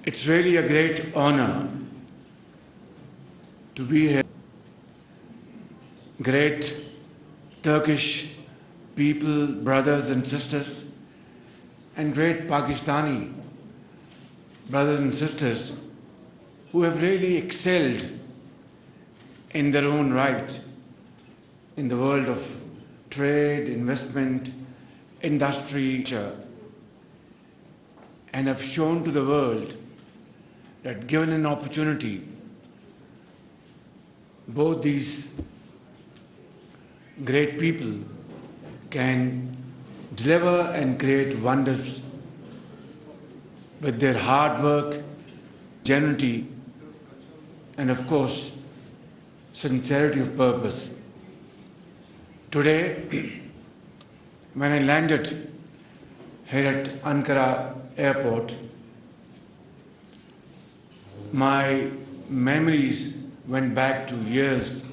It's really a great honor to be here. Great Turkish people, brothers and sisters, and great Pakistani brothers and sisters who have really excelled in their own right in the world of trade, investment, industry, and have shown to the world that given an opportunity, both these great people can deliver and create wonders with their hard work, genuinity, and of course, sincerity of purpose. Today, when I landed here at Ankara airport, my memories went back to years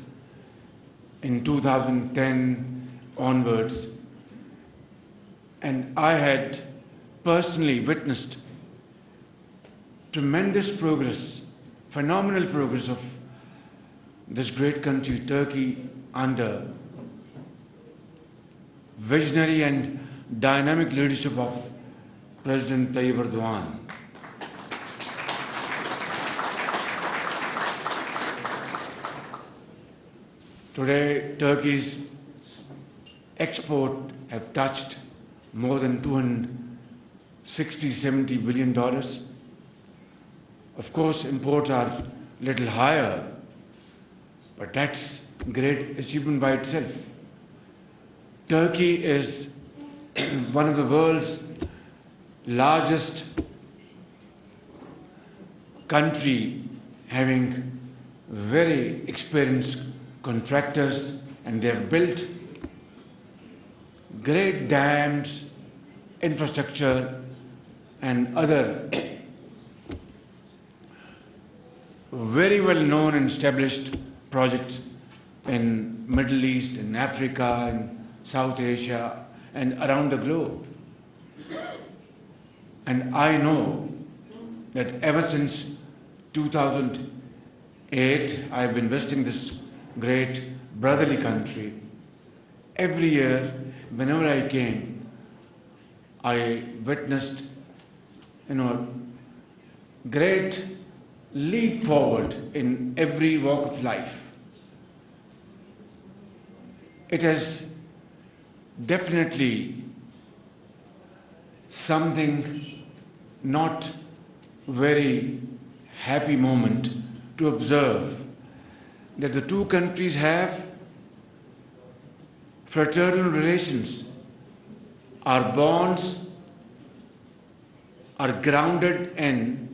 in 2010 onwards, and I had personally witnessed tremendous progress, phenomenal progress of this great country, Turkey, under visionary and dynamic leadership of President Tayyip Erdogan. Today, Turkey's export have touched more than $260-70 billion. Of course, imports are a little higher, but that's a great achievement by itself. Turkey is one of the world's largest country, having very experienced contractors, and they have built great dams, infrastructure, and other very well known and established projects in Middle East, in Africa, in South Asia, and around the globe. And I know that ever since 2008, I've been visiting this great brotherly country. Every year, whenever I came, I witnessed, great leap forward in every walk of life. It is definitely something not very happy moment to observe that the two countries have fraternal relations. Our bonds are grounded in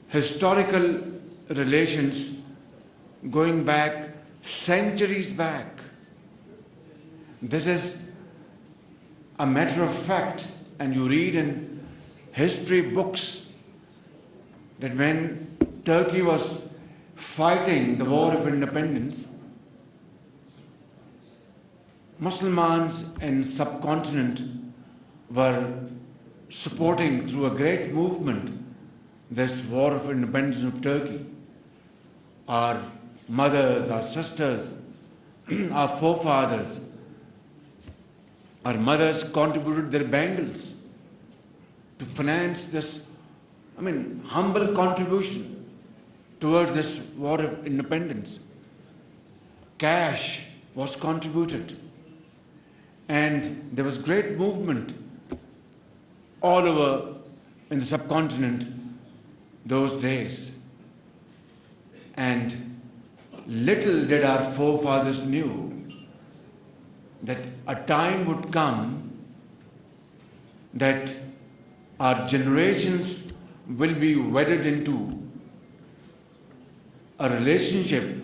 historical relations going back centuries back. This is a matter of fact, and you read in history books that when Turkey was fighting the war of independence, Muslims in subcontinent were supporting through a great movement this war of independence of Turkey. Our mothers, our sisters, our forefathers, our mothers contributed their bangles to finance this, humble contribution towards this war of independence. Cash was contributed, and there was great movement all over in the subcontinent those days. And little did our forefathers knew that a time would come that our generations will be wedded into a relationship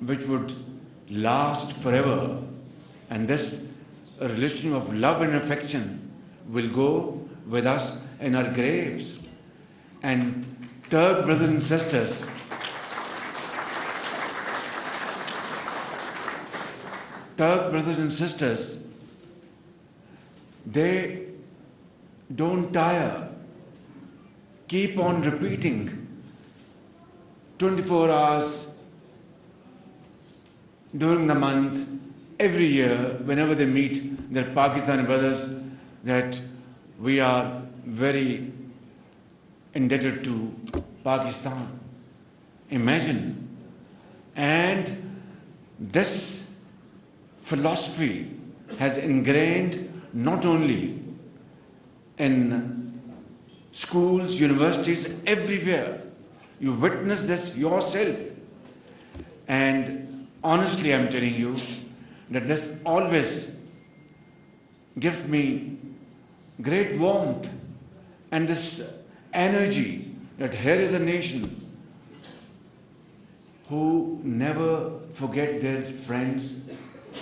which would last forever, and this relation of love and affection will go with us in our graves. And Turk brothers and sisters, they don't tire keep on repeating 24 hours during the month, every year, whenever they meet their Pakistani brothers, that we are very indebted to Pakistan. Imagine. And this philosophy has ingrained not only in schools, universities, everywhere. You witness this yourself. And honestly, I'm telling you that this always gives me great warmth and this energy that here is a nation who never forget their friends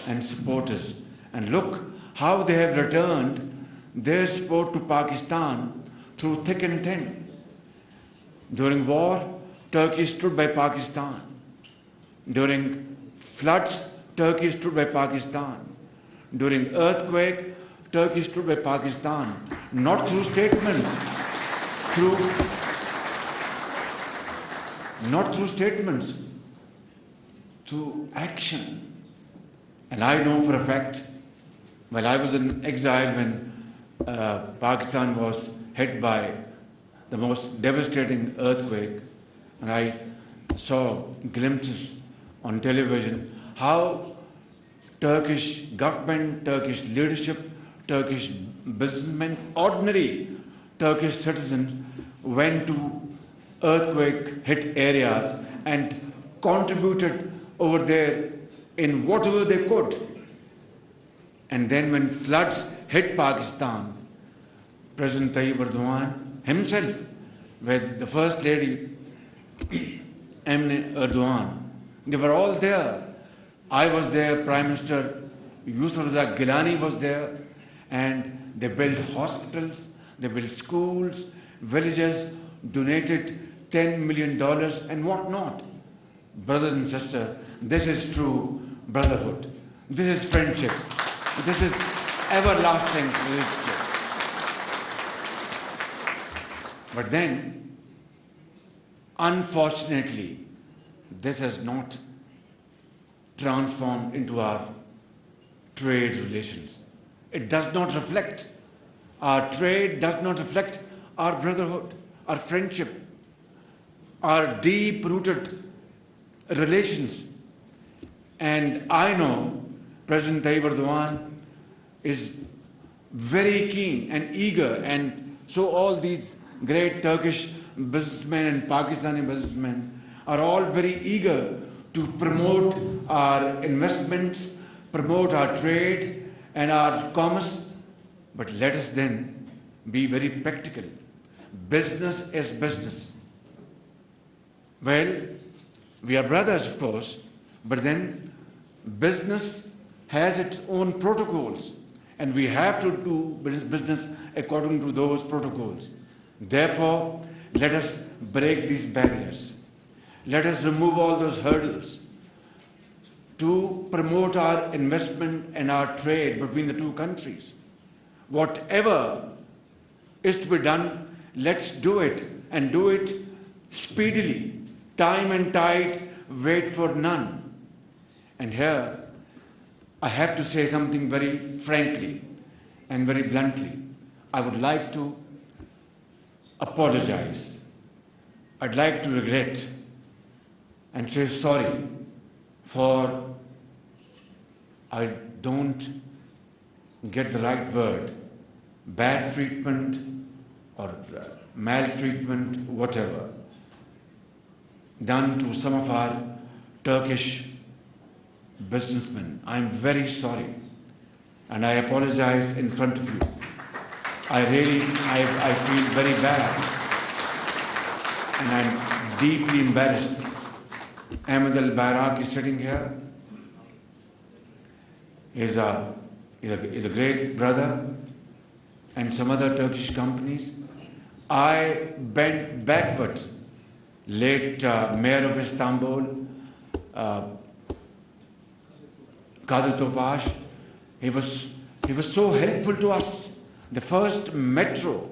and supporters. And look how they have returned their support to Pakistan through thick and thin. During war, Turkey stood by Pakistan. During floods, Turkey stood by Pakistan. During earthquake, Turkey stood by Pakistan. Not through statements, through action. And I know for a fact, while I was in exile when Pakistan was hit by the most devastating earthquake, and I saw glimpses on television how Turkish government, Turkish leadership, Turkish businessmen, ordinary Turkish citizens went to earthquake-hit areas and contributed over there in whatever they could. And then when floods hit Pakistan, President Tayyip Erdogan himself, with the First Lady, Erdogan, they were all there. I was there, Prime Minister Yusuf Razak Gilani was there, and they built hospitals, they built schools, villages, donated $10 million and whatnot. Brothers and sisters, this is true brotherhood. This is friendship. This is everlasting relationship. But then, unfortunately, this has not transformed into our trade relations. It does not reflect. Our trade does not reflect our brotherhood, our friendship, our deep-rooted relations. And I know President Tayyip Erdogan is very keen and eager, and so all these great Turkish businessmen and Pakistani businessmen are all very eager to promote our investments, promote our trade and our commerce. But let us then be very practical. Business is business. Well, we are brothers, of course, but then business has its own protocols, and we have to do business according to those protocols. Therefore, let us break these barriers. Let us remove all those hurdles to promote our investment and our trade between the two countries. Whatever is to be done, let's do it, and do it speedily. Time and tide wait for none. And here, I have to say something very frankly and very bluntly. I would like to apologize. I'd like to regret and say sorry for, I don't get the right word, bad treatment or maltreatment, whatever, done to some of our Turkish businessmen. I'm very sorry, and I apologize in front of you. I feel very bad, and I'm deeply embarrassed. Ahmed al-Bayrak is sitting here. He's a great brother, and some other Turkish companies. I bent backwards. Late Mayor of Istanbul, Kadir Topaş, he was so helpful to us. The first metro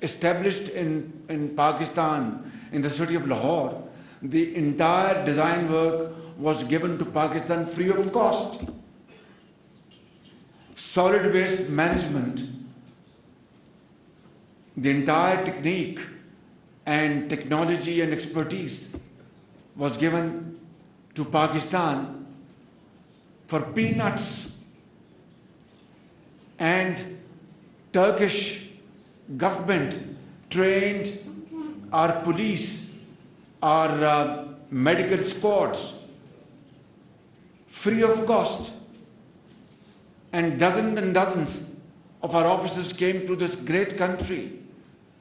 established in Pakistan, in the city of Lahore, the entire design work was given to Pakistan free of cost. Solid waste management, the entire technique and technology and expertise was given to Pakistan for peanuts. And Turkish government trained our police, our medical squads, free of cost. And dozens of our officers came to this great country,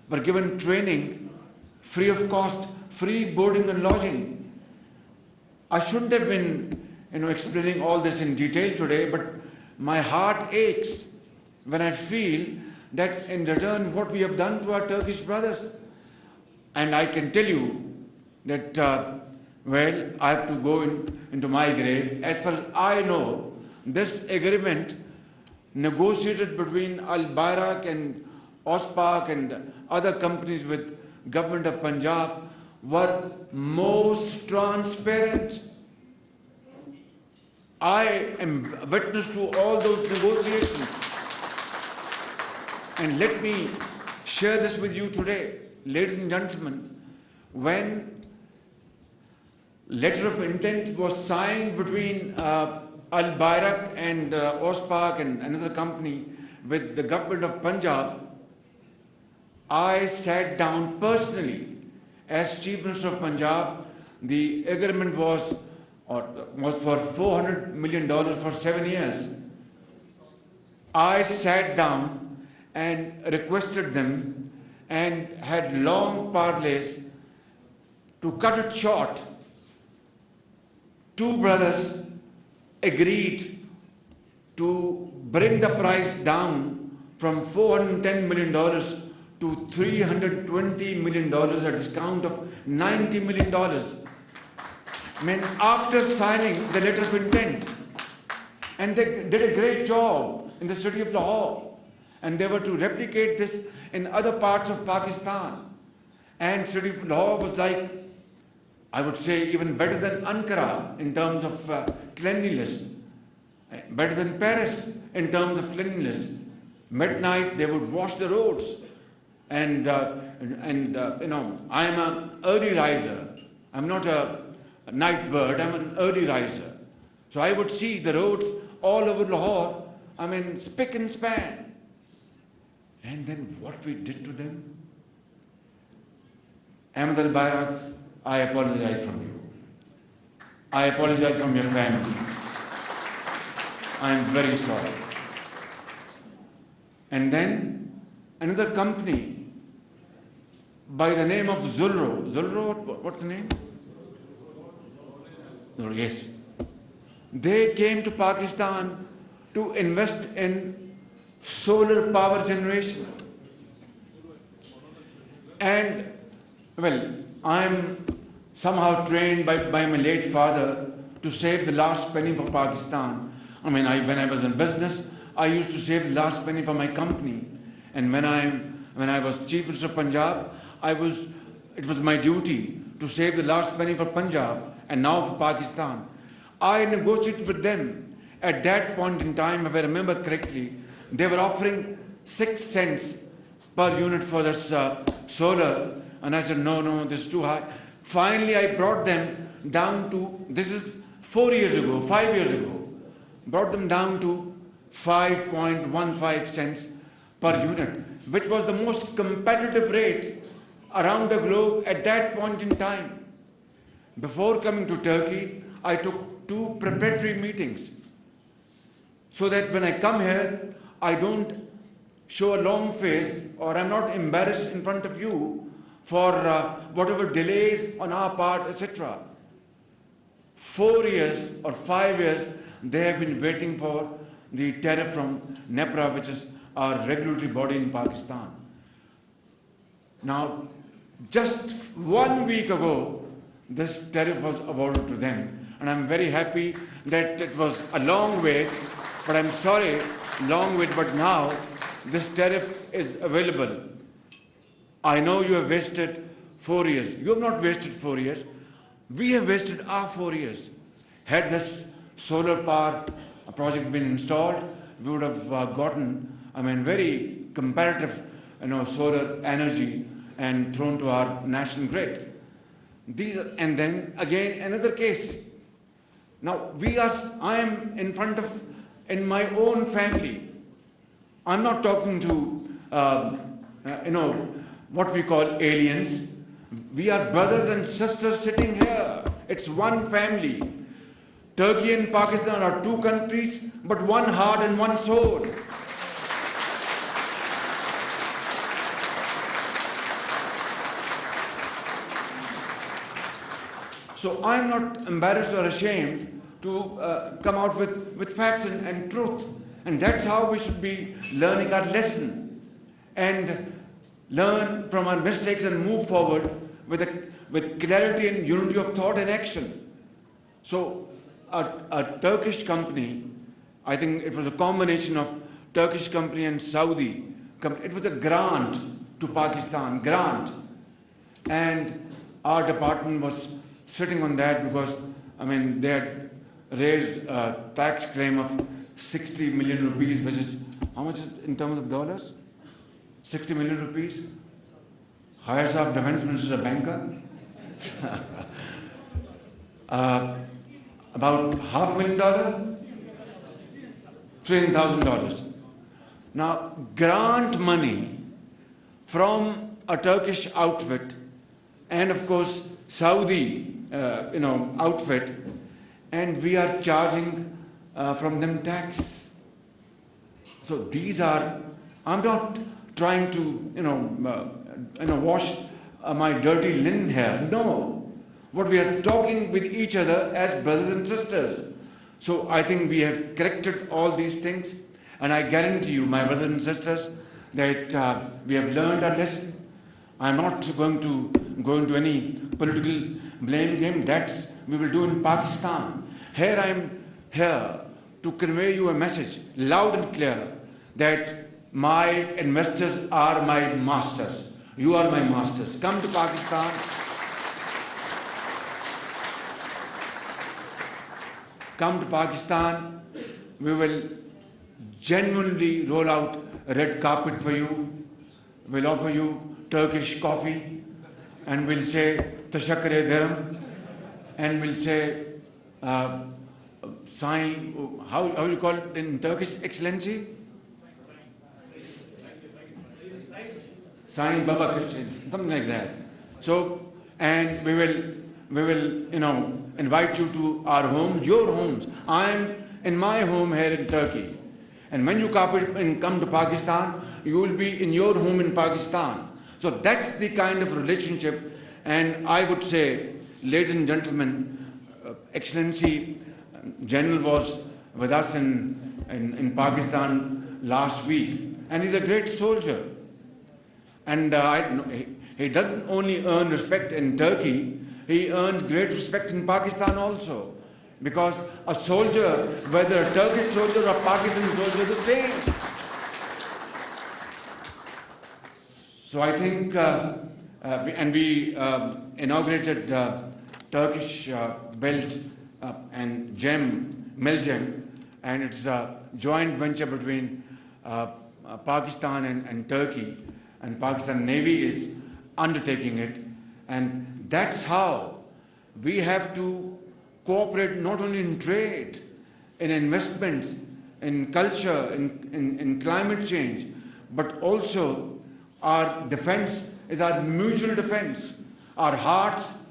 were given training, free of cost, free boarding and lodging. I shouldn't have been, explaining all this in detail today, but my heart aches when I feel that in return what we have done to our Turkish brothers. And I can tell you that, I have to go into my grave. As far as I know, this agreement negotiated between Al-Bayrak and OSPAC and other companies with government of Punjab were most transparent. I am witness to all those negotiations. And let me share this with you today, ladies and gentlemen. When letter of intent was signed between Al-Bayrak and OSPAC and another company with the government of Punjab, I sat down personally as Chief Minister of Punjab. The agreement was for $400 million for 7 years. I sat down and requested them and had long parleys. To cut it short, two brothers agreed to bring the price down from $410 million to $320 million, a discount of $90 million. I mean, after signing the letter of intent. And they did a great job in the city of Lahore. And they were to replicate this in other parts of Pakistan. And city of Lahore was like, I would say, even better than Ankara in terms of cleanliness, better than Paris in terms of cleanliness. Midnight, they would wash the roads. And I'm an early riser. I'm not a night bird, I'm an early riser. So I would see the roads all over Lahore, spick and span. And then what we did to them? Ahmed al-Bayrak, I apologize from you. I apologize from your family. I am very sorry. And then another company by the name of Zulro, what's the name? Yes. They came to Pakistan to invest in solar power generation. And, I'm somehow trained by my late father to save the last penny for Pakistan. When I was in business, I used to save the last penny for my company. And when I was Chief Minister of Punjab, it was my duty to save the last penny for Punjab and now for Pakistan. I negotiated with them. At that point in time, if I remember correctly, they were offering 6 cents per unit for this solar. And I said, no, this is too high. Finally, I brought them down to, this is 5 years ago, brought them down to 5.15 cents per unit, which was the most competitive rate around the globe at that point in time. Before coming to Turkey, I took 2 preparatory meetings so that when I come here, I don't show a long face or I'm not embarrassed in front of you for whatever delays on our part, etc. 4 years or 5 years, they have been waiting for the tariff from NEPRA, which is our regulatory body in Pakistan. Now, just 1 week ago, this tariff was awarded to them. And I'm very happy that it was a long wait, but I'm sorry, long wait, but now this tariff is available. I know you have wasted 4 years. You have not wasted 4 years. We have wasted our 4 years. Had this solar power project been installed, we would have gotten, very comparative, solar energy and thrown to our national grid. And then again another case. Now I am in my own family. I'm not talking to, what we call aliens. We are brothers and sisters sitting here. It's one family. Turkey and Pakistan are two countries, but one heart and one soul. So I'm not embarrassed or ashamed to come out with facts and truth. And that's how we should be learning our lesson and learn from our mistakes and move forward with clarity and unity of thought and action. So a Turkish company, I think it was a combination of Turkish company and Saudi. It was a grant to Pakistan, grant. And our department was sitting on that because, they had raised a tax claim of 60 million rupees, which is, how much is it in terms of dollars? 60 million rupees. Khair Saab, defense minister, is a banker. About $500,000, $300,000. Now, grant money from a Turkish outfit and, of course, Saudi, outfit, and we are charging from them tax. So these are, I'm not trying to, wash my dirty linen here. No. What we are talking with each other as brothers and sisters. So I think we have corrected all these things, and I guarantee you, my brothers and sisters, that we have learned our lesson. I'm not going to go into any political blame game. That's we will do in Pakistan. Here I am here to convey you a message, loud and clear, that my investors are my masters. You are my masters. Come to Pakistan. Come to Pakistan. We will genuinely roll out a red carpet for you. We'll offer you Turkish coffee, and we'll say Tashakkure Dharam, and we'll say Sai, how you call it in Turkish, Excellency? Sai Baba Krishna, something like that. So, and we will, invite you to our homes, your homes. I'm in my home here in Turkey. And when you come to Pakistan, you will be in your home in Pakistan. So that's the kind of relationship. And I would say, ladies and gentlemen, Excellency General was with us in Pakistan last week. And he's a great soldier. And he doesn't only earn respect in Turkey, he earned great respect in Pakistan also. Because a soldier, whether a Turkish soldier or a Pakistani soldier, is the same. So I think, we inaugurated Turkish belt and Milgem, and it's a joint venture between Pakistan and Turkey, and Pakistan Navy is undertaking it, and that's how we have to cooperate not only in trade, in investments, in culture, in climate change, but also our defense is our mutual defense. Our hearts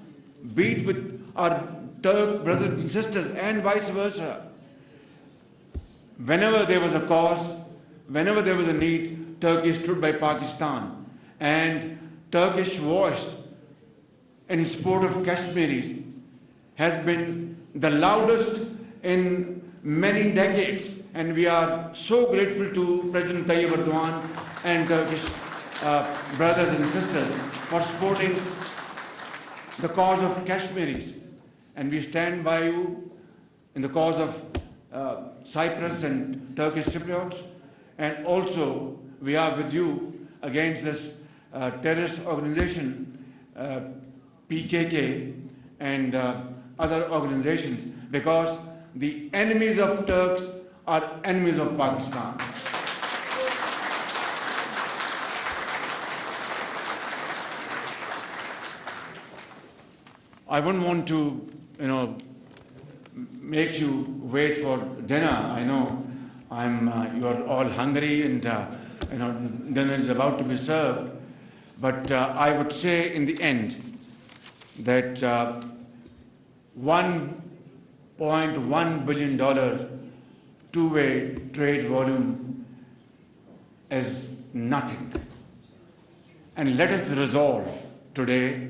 beat with our Turk brothers and sisters and vice versa. Whenever there was a cause, whenever there was a need, Turkey stood by Pakistan. And Turkish voice in support of Kashmiris has been the loudest in many decades. And we are so grateful to President Tayyip Erdogan and Turkish brothers and sisters for supporting the cause of Kashmiris. And we stand by you in the cause of Cyprus and Turkish Cypriots. And also we are with you against this terrorist organization, PKK, and other organizations, because the enemies of Turks are enemies of Pakistan. I wouldn't want to, make you wait for dinner. I know you are all hungry, and dinner is about to be served. But I would say in the end that $1.1 billion two-way trade volume is nothing. And let us resolve today,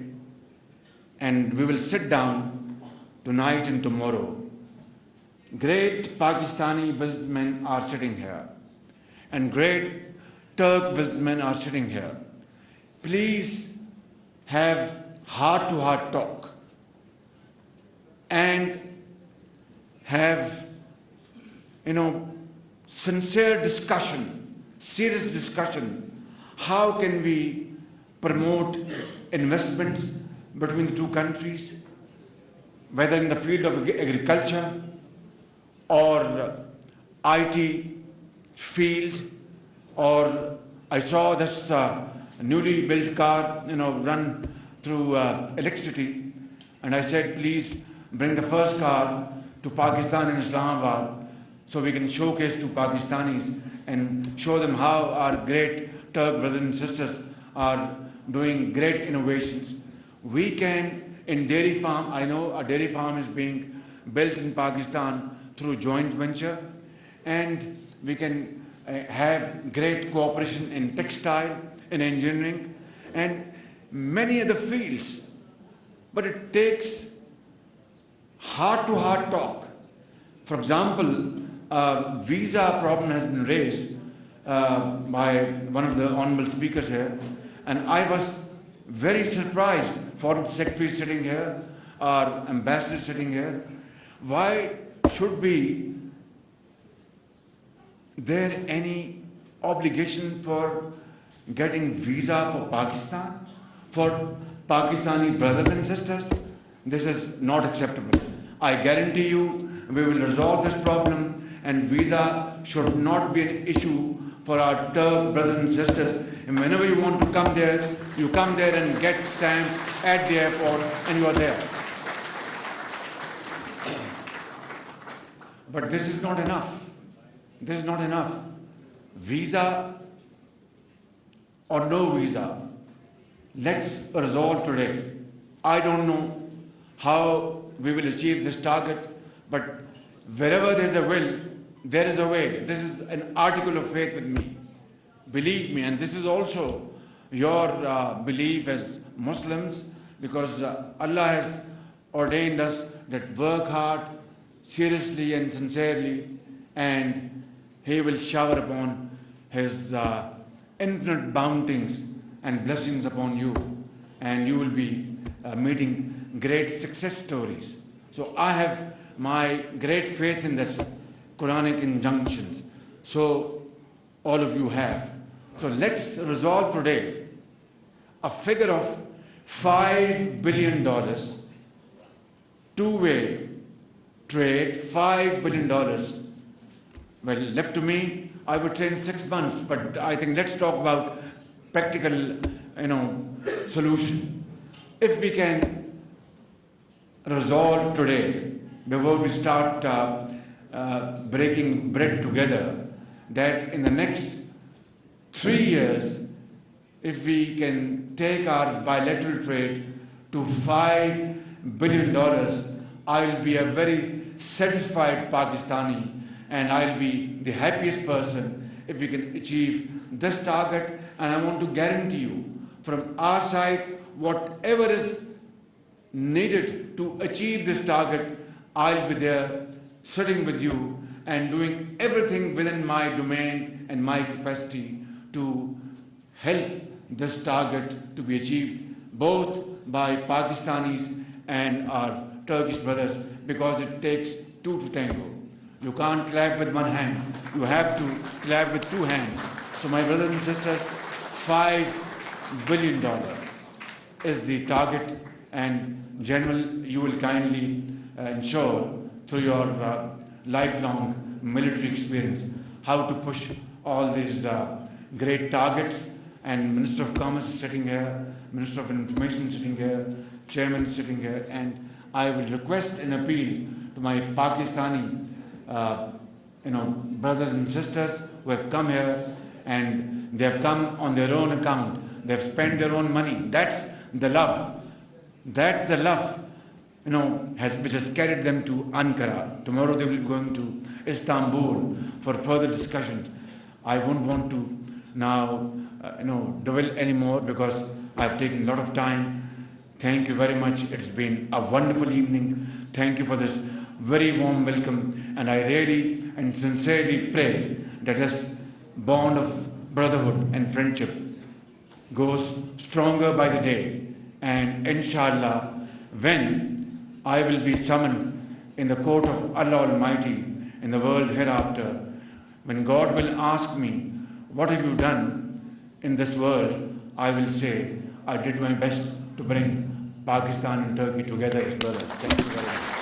and we will sit down tonight and tomorrow. Great Pakistani businessmen are sitting here, and great Turk businessmen are sitting here. Please have heart-to-heart talk and have, sincere discussion, serious discussion. How can we promote investments between the two countries, whether in the field of agriculture or IT field, or I saw this newly built car, run through electricity, and I said, please bring the first car to Pakistan and Islamabad so we can showcase to Pakistanis and show them how our great Turk brothers and sisters are doing great innovations. We can, in dairy farm, I know a dairy farm is being built in Pakistan through joint venture, and we can have great cooperation in textile, in engineering, and many other fields. But it takes heart-to-heart talk. For example, a visa problem has been raised by one of the honorable speakers here, and I was very surprised. Foreign Secretary sitting here, our ambassador sitting here. Why should be there any obligation for getting visa for Pakistan, for Pakistani brothers and sisters? This is not acceptable. I guarantee you we will resolve this problem, and visa should not be an issue for our Turk brothers and sisters. And whenever you want to come there, you come there and get stamped at the airport, and you are there. But this is not enough. This is not enough. Visa or no visa, let's resolve today. I don't know how we will achieve this target, but wherever there is a will, there is a way. This is an article of faith with me. Believe me, and this is also your belief as Muslims, because Allah has ordained us that work hard, seriously and sincerely, and He will shower upon His infinite bounties and blessings upon you, and you will be meeting great success stories. So I have my great faith in this Quranic injunctions. So all of you have. So let's resolve today a figure of $5 billion, two-way trade, $5 billion. Well, left to me, I would say in 6 months, but I think let's talk about practical, solution. If we can resolve today, before we start breaking bread together, that in the next 3 years, if we can take our bilateral trade to $5 billion, I'll be a very satisfied Pakistani, and I'll be the happiest person if we can achieve this target. And I want to guarantee you, from our side, whatever is needed to achieve this target, I'll be there sitting with you and doing everything within my domain and my capacity to help this target to be achieved, both by Pakistanis and our Turkish brothers, because it takes two to tango. You can't clap with one hand. You have to clap with two hands. So my brothers and sisters, $5 billion is the target, and General, you will kindly ensure through your lifelong military experience how to push all these great targets. And Minister of Commerce is sitting here, Minister of Information is sitting here, Chairman is sitting here, and I will request and appeal to my Pakistani brothers and sisters who have come here, and they have come on their own account. They have spent their own money. That's the love. That's the love, which has carried them to Ankara. Tomorrow they will be going to Istanbul for further discussions. I won't want to now, dwell anymore because I've taken a lot of time. Thank you very much. It's been a wonderful evening. Thank you for this very warm welcome. And I really and sincerely pray that this bond of brotherhood and friendship goes stronger by the day. And inshallah, when I will be summoned in the court of Allah Almighty in the world hereafter, when God will ask me, what have you done in this world, I will say, I did my best to bring Pakistan and Turkey together as brothers. Thank you very much.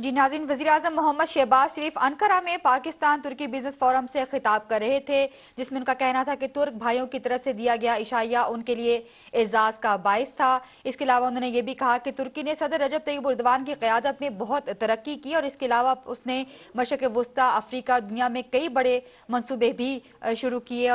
जी नाज़रीन, वज़ीर आज़म मोहम्मद शहबाज शरीफ Ankara में पाकिस्तान तुर्की business forum से खिताब कर रहे थे, जिसमें उनका कहना था कि तुर्क भाइयों की तरफ से दिया गया इशाया उनके लिए एजाज़ का बाइस था। इसके अलावा उन्होंने ये भी कहा कि तुर्की ने सदर रजब तैयब एर्दोगान की क़यादत में बहुत तरक्की की और इसके अलावा उसने मशरिक़ वस्ता, अफ्रीका और दुनिया में कई बड़े मंसूबे भी शुरू किए।